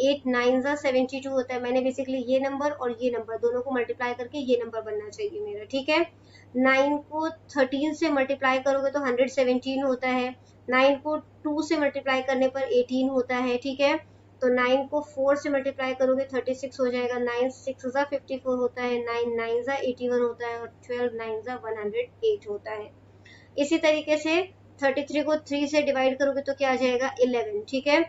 8 9 जा 72 होता है। मैंने बेसिकली ये नंबर और ये नंबर दोनों को मल्टीप्लाई करके ये नंबर बनना चाहिए मेरा। ठीक है, 9 को 13 से मल्टीप्लाई करोगे तो 117 होता है। 9 को 2 से मल्टीप्लाई करने पर 18 होता है। ठीक है, तो 9 को 4 से मल्टीप्लाई करोगे 36 हो जाएगा। 9 6 जा 54 होता है। 9 9 जा 81 होता है और 12 9 जा 108 होता है। इसी तरीके से 33 को 3 से डिवाइड करोगे तो क्या आ जाएगा 11। ठीक है,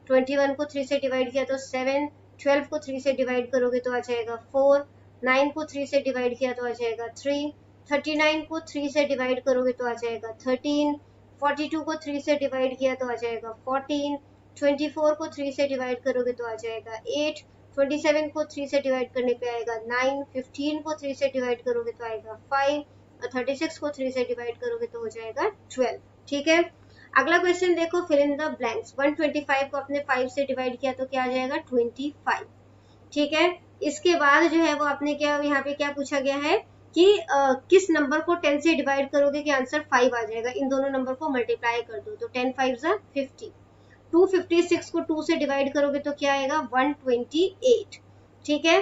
21 को 3 से डिवाइड किया तो 7। 12 को 3 से डिवाइड करोगे तो आ जाएगा 4। 9 को 3 से डिवाइड किया तो आ जाएगा 3। 39 को 3 से डिवाइड करोगे तो आ जाएगा 13। 42 को 3 से डिवाइड किया तो आ जाएगा 14। 24 को 3 से डिवाइड करोगे तो आ जाएगा 8। 27 को 3 से डिवाइड करने पे आएगा 9। 15 को 3 से डिवाइड करोगे तो आएगा 5 और 36 को 3 से डिवाइड करोगे तो हो जाएगा 12। ठीक है, अगला क्वेश्चन देखो, फिल इन द ब्लैंक्स। 125 को आपने 5 से डिवाइड किया तो क्या आ जाएगा 25। ठीक है, इसके बाद जो है वो आपने क्या यहाँ पे क्या पूछा गया है कि किस नंबर को 10 से डिवाइड करोगे कि आंसर 5 आ जाएगा। इन दोनों नंबर को मल्टीप्लाई कर दो तो 10 5 जा 50। 256 को 2 से डिवाइड करोगे तो क्या आएगा 128। ठीक है,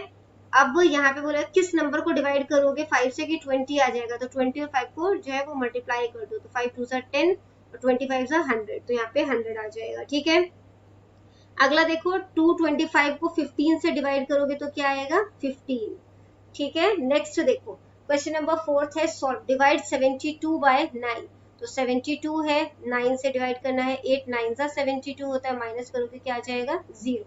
अब यहाँ पे बोला किस नंबर को डिवाइड करोगे 5 से कि 20 आ जाएगा, तो 20 और 5 को जो है वो मल्टीप्लाई कर दो तो 5 2 जा 10 और 25 जा 100, तो यहाँ पे 100 आ जाएगा। ठीक है, अगला देखो 225 को 15 से डिवाइड करोगे तो क्या आएगा 15। ठीक है, नेक्स्ट देखो क्वेश्चन नंबर 4 है सॉल्व, डिवाइड 72 बाय 9। तो 72 है, 9 से डिवाइड करना है। 8 9 जा 72 होता है, माइनस करोगे क्या आ जाएगा 0।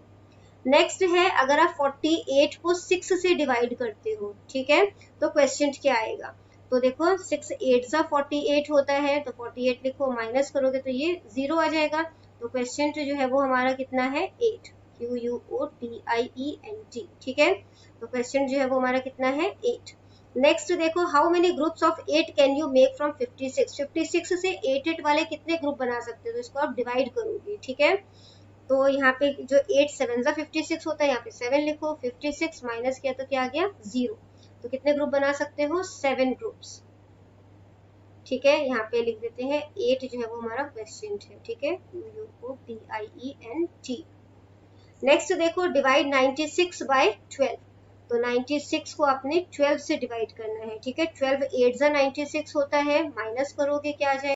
नेक्स्ट है अगर आप 48 को 6 से डिवाइड करते हो, ठीक है, तो क्वेश्चन क्या आएगा। तो देखो 6 8 जा 48 होता है, तो 48 लिखो, माइनस करोगे तो ये 0 आ जाएगा। तो क्वेश्चन जो है वो हमारा कितना है 8, QUOTIENT। ठीक है, तो क्वेश्चन जो है वो हमारा कितना है 8। नेक्स्ट देखो, how many groups of 8 can you make from 56। 56 से 8 वाले कितने ग्रुप बना सकते हो, तो इसको आप डिवाइड करोगे। ठीक है, तो यहाँ पे जो 8 7 जा 56 होता है, यहाँ पे 7 लिखो। 56 माइनस किया तो क्या आ गया 0। तो कितने ग्रुप बना सकते हो 7 ग्रुप्स। ठीक है, यहाँ पे लिख देते हैं 8 जो है वो हमारा क्वेश्चन है। ठीक है, UOPIENT। नेक्स्ट देखो, डिवाइड 96 बाय 12। तो 96 को आपने 12 से डिवाइड करना है। ठीक है, 12 8 96 होता है, माइनस करोगे क्या आ जाएगा,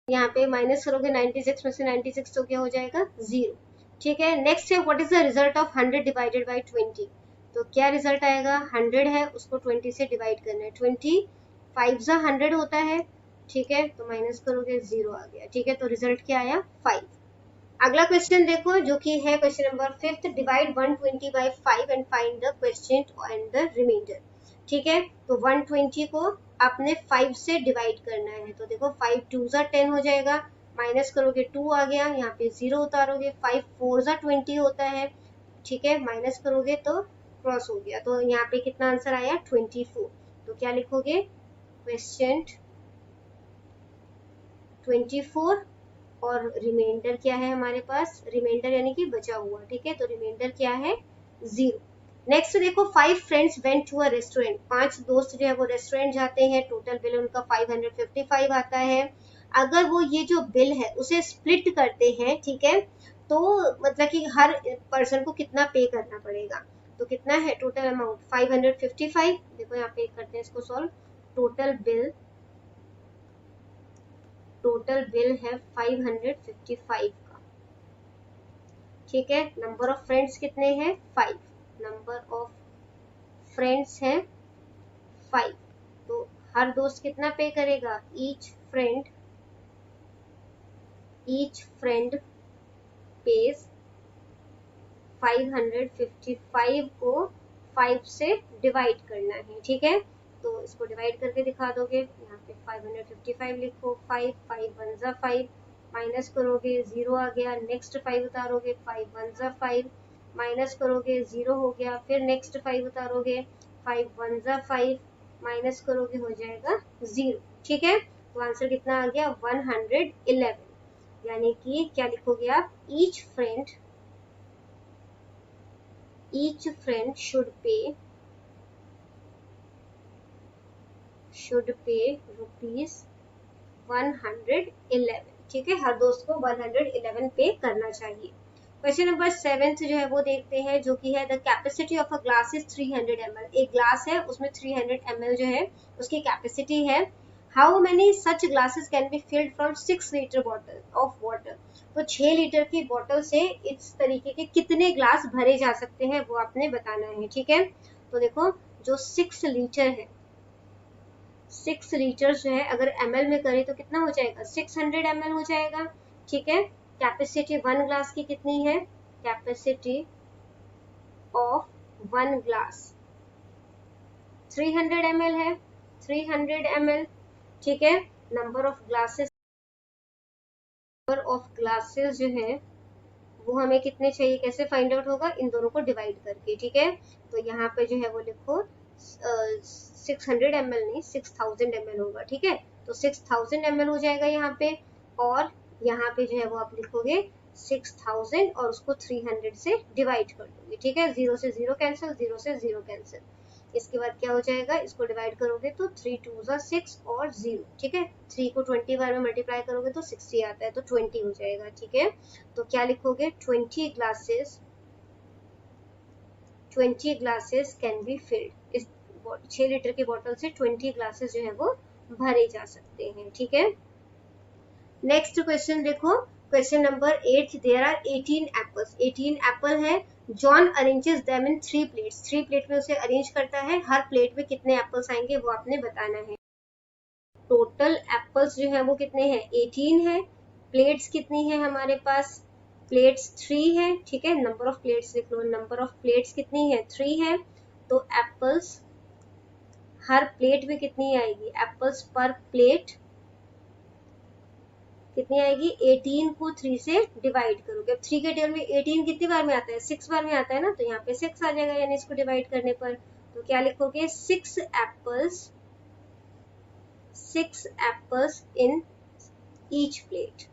यहाँ पे माइनस करोगे 96 में से 96 तो क्या हो जाएगा 0। ठीक है, नेक्स्ट है what is the result of 100 divided by 20। तो क्या रिजल्ट आएगा, 100 है उसको 20 से डिवाइड करना है, 20 5 100 होता है। ठीक है, तो माइनस करोगे 0 आ गया। ठीक है, तो रिजल्ट क्या आया 5। अगला क्वेश्चन देखो जो कि है question number 5, divide 120 by 5 and find the quotient and the remainder. ठीक है, तो 120 को आपने 5 से डिवाइड करना है। तो देखो 5 2 10 हो जाएगा, माइनस करोगे 2 आ गया, यहाँ पे 0 उतारोगे, 5 4 20 होता है। ठीक है, माइनस करोगे तो क्रॉस हो गया, तो यहाँ पे कितना आंसर आया 24। तो क्या लिखोगे, क्वोशिएंट 24 और रिमाइंडर क्या है हमारे पास, रिमाइंडर यानी कि बचा हुआ। ठीक है, तो रिमाइंडर क्या है 0। नेक्स्ट देखो, 5 friends went to a restaurant. 5 दोस्त जो है वो रेस्टोरेंट जाते हैं, टोटल बिल उनका 555 आता है। अगर वो ये जो बिल है उसे स्प्लिट करते हैं, ठीक है, तो मतलब कि हर पर्सन को कितना पे करना पड़ेगा। तो कितना है टोटल अमाउंट 555। देखो यहाँ पे करते हैं इसको सॉल्व, टोटल बिल है 555 का। ठीक है, नंबर ऑफ फ्रेंड्स कितने हैं 5, नंबर ऑफ फ्रेंड्स है 5। तो हर दोस्त कितना पे करेगा, ईच फ्रेंड पेज 555 को 5 से डिवाइड करना है। ठीक है, तो इसको डिवाइड करके दिखा दोगे, यहाँ पे 555 लिखो, 5 5 1 जा 5, माइनस करोगे 0 आ गया, नेक्स्ट 5 उतारोगे, 5 1 जा 5, माइनस करोगे 0 हो गया, फिर नेक्स्ट 5 उतारोगे, 5 1 जा 5, माइनस करोगे हो जाएगा 0। ठीक है, तो आंसर कितना आ गया 111। यानी कि क्या लिखोगे आप, each friend should pay rupees 111। ठीक है, हर दोस्त को 111 पे करना चाहिए। क्वेश्चन नंबर 7 जो है वो देखते हैं जो कि है the capacity of a glass is 300 ml। एक ग्लास है उसमें 300 ml जो है उसकी कैपेसिटी है। How many such glasses can be filled from 6 litre bottle of water. तो 6 लीटर की बोतल से इस तरीके के कितने ग्लास भरे जा सकते हैं वो आपने बताना है। ठीक है, तो देखो जो 6 लीटर है, 6 लीटर जो है अगर ml में करें तो कितना हो जाएगा 600 ml हो जाएगा। ठीक है, कैपेसिटी 1 ग्लास की कितनी है, कैपेसिटी ऑफ 1 ग्लास 300 ml है, 300 ml। ठीक है, नंबर ऑफ ग्लासेस जो है वो हमें कितने चाहिए, कैसे फाइंड आउट होगा, इन दोनों को डिवाइड करके। ठीक है, तो यहाँ पे जो है वो लिखो 600 ml नहीं 6000 ml होगा। ठीक है, तो 6000 ml हो जाएगा यहाँ पे, और यहाँ पे जो है वो आप लिखोगे 6000 और उसको 300 से डिवाइड कर दोगे। ठीक है, 0 से 0 कैंसिल, 0 से 0 कैंसिल। इसके बाद क्या हो जाएगा, इसको डिवाइड करोगे तो 3 2 6 और 0। ठीक है, 3 को 20 बार में मल्टीप्लाई करोगे तो 60 आता है, तो 20 हो जाएगा। ठीक है, तो क्या लिखोगे 20 ग्लासेस कैन बी फिल्ड। इस 6 लीटर की बोतल से 20 ग्लासेस जो है वो भरे जा सकते हैं। ठीक है, नेक्स्ट क्वेश्चन देखो, question number 8, there are 18 apples. 18 apple है, John arranges them in 3 plates. 3 plate में उसे अरेंज करता है, हर प्लेट में कितने एप्पल्स आएंगे वो आपने बताना है। टोटल एप्पल्स जो है वो कितने हैं 18 है, प्लेट्स कितनी है हमारे पास, प्लेट्स 3 है। ठीक है, नंबर ऑफ प्लेट्स लिख लो, नंबर ऑफ प्लेट्स कितनी है 3 है, तो एप्पल्स हर प्लेट में कितनी आएगी, एप्पल्स पर प्लेट कितनी आएगी, 18 को 3 से डिवाइड करोगे। अब 3 के टेबल में 18 कितनी बार में आता है, 6 बार में आता है ना, तो यहाँ पे 6 आ जाएगा, यानी इसको डिवाइड करने पर तो क्या लिखोगे 6 एप्पल्स इन ईच प्लेट।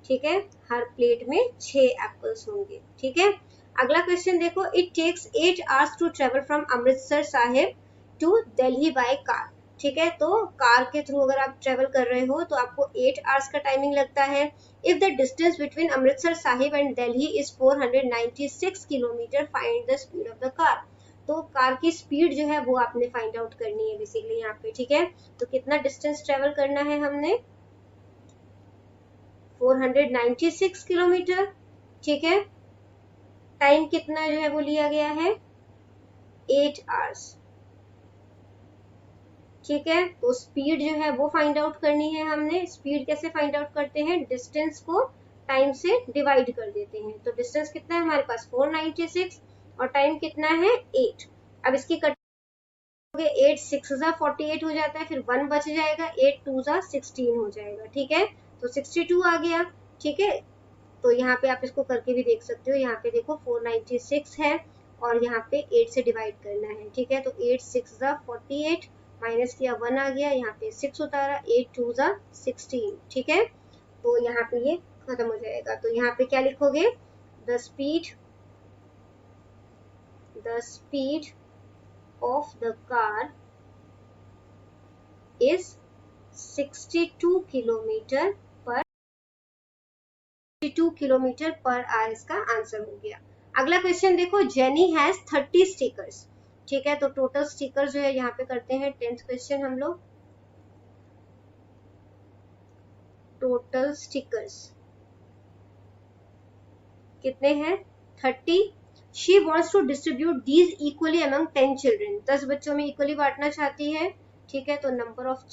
ठीक है, हर प्लेट में 6 एप्पल्स होंगे। ठीक है, अगला क्वेश्चन देखो, it takes 8 hours to travel from Amritsar Sahib to Delhi by car. ठीक है। तो कार के थ्रू अगर आप ट्रेवल कर रहे हो तो आपको 8 आवर्स का टाइमिंग लगता है। If the distance between Amritsar Sahib and Delhi is 496 kilometre, find the speed of the car. तो कार की स्पीड जो है वो आपने फाइंड आउट करनी है बेसिकली यहाँ पे, ठीक है। तो कितना डिस्टेंस ट्रेवल करना है हमने, 496 किलोमीटर, ठीक है। टाइम कितना जो है वो लिया गया है, 8 आवर्स, ठीक है। तो स्पीड जो है वो फाइंड आउट करनी है हमने। स्पीड कैसे फाइंड आउट करते हैं, डिस्टेंस को टाइम से डिवाइड कर देते हैं। तो डिस्टेंस कितना है हमारे पास 496 और टाइम कितना है 8। अब इसकी कट 8 6 जा 48 हो जाता है, फिर 1 बच जाएगा, 8 2 जा 16 हो जाएगा, ठीक है। तो 62 आ गया, ठीक है। तो यहाँ पे आप इसको करके भी देख सकते हो। यहाँ पे देखो 496 है और यहाँ पे 8 से डिवाइड करना है, ठीक है। तो 8 6 जा 48, माइनस किया 1 आ गया, यहाँ पे 6 उतारा, 8 2 जा 16, ठीक है। तो यहाँ पे ये खत्म हो जाएगा। तो यहाँ पे क्या लिखोगे, the speed of the car is 62 kilometre पर 62 किलोमीटर पर आवर, इसका आंसर हो गया। अगला क्वेश्चन देखो, जेनी हैज 30 स्टिकर्स, ठीक है। तो टोटल स्टिकर जो है यहाँ पे करते हैं 10th क्वेश्चन हम लोग। टोटल स्टिकर्स कितने हैं, 30। She wants to distribute these equally among 10 children, 10 बच्चों में इक्वली बांटना चाहती है, ठीक है। तो नंबर ऑफ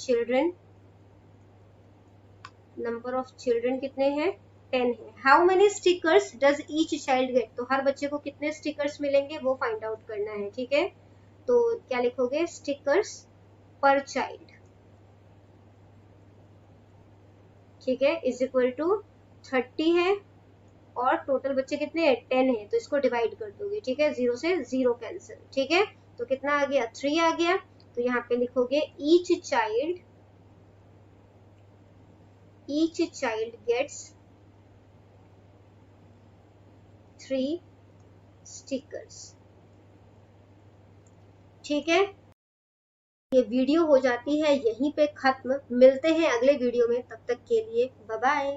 चिल्ड्रेन कितने हैं, 10 है। How many stickers does each child gate, तो हर बच्चे को कितने स्टिकर्स मिलेंगे वो फाइंड आउट करना है, ठीक है। तो क्या लिखोगे, स्टिकर्स पर चाइल्ड, ठीक है, इज इक्वल टू 30 है और टोटल बच्चे कितने हैं, 10 है। तो इसको डिवाइड कर दोगे, ठीक है, 0 से 0 कैंसिल, ठीक है। तो कितना आ गया, 3 आ गया। तो यहाँ पे लिखोगे ईच चाइल्ड गेट्स 3 स्टिकर्स, ठीक है। ये वीडियो हो जाती है यहीं पे खत्म, मिलते हैं अगले वीडियो में, तब तक के लिए बाय बाय।